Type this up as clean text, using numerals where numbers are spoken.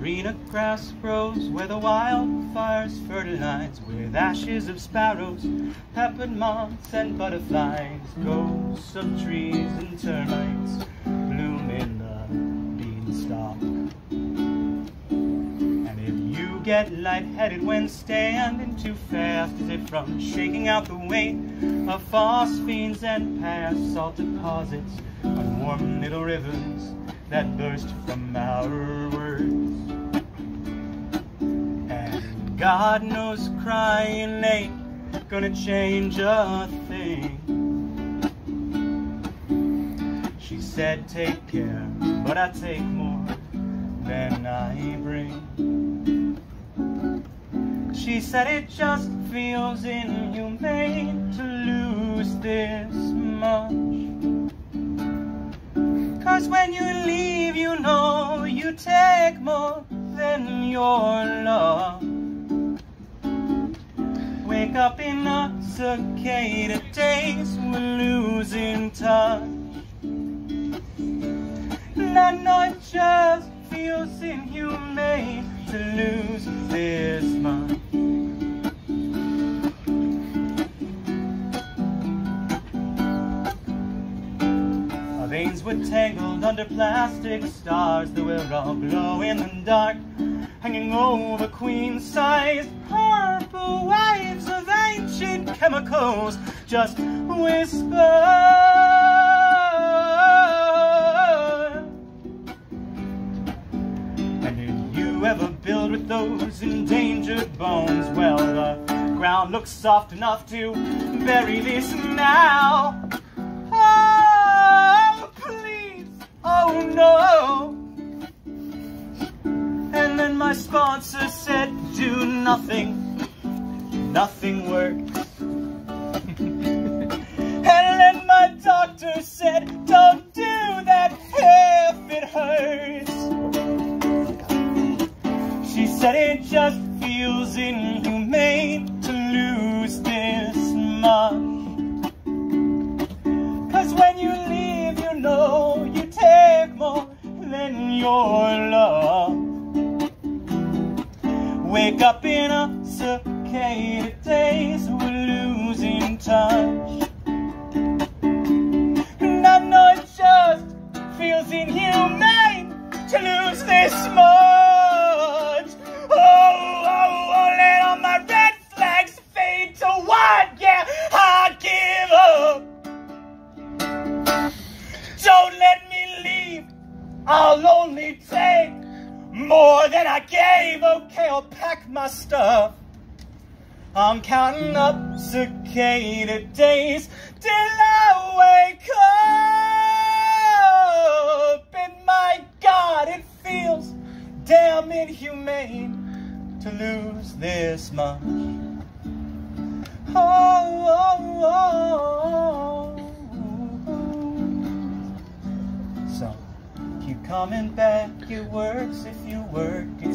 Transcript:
greener grass grows where the wildfires fertilize, with ashes of sparrows, peppered moths and butterflies, ghosts of trees and termites bloom in the beanstalk. And if you get lightheaded when standing too fast, as if from shaking out the weight of phosphines and past salt deposits on warm little rivers that burst from our words. And God knows crying ain't gonna change a thing. She said take care, but I take more than I bring. She said it just feels inhumane to lose this much. 'Cause when you leave, you know you take more than your love. Wake up in a cicada days, we're losing touch. And I know it just feels inhumane to lose this much. Our veins were tangled under plastic stars that were all glow in the dark, hanging over queen-sized purple waves of ancient chemicals, just whisper. And did you ever build with those endangered bones? Well, the ground looks soft enough to bury this now. Oh, please, oh no. And then my sponsor said, do nothing, nothing works. And then my doctor said, don't do that if it hurts. She said it just feels inhumane to lose this much. 'Cause when you leave, you know you take more than your love. Wake up in a cicada days, we're losing touch. And I know it just feels inhumane to lose this much. Oh, let all my red flags fade to white, yeah, I give up. Don't let me leave, I'll only take more than I gave. Okay, I'll pack my stuff. I'm counting up cicada days till I wake up. And my God, it feels damn inhumane to lose this much. So keep coming back, it works if you work it.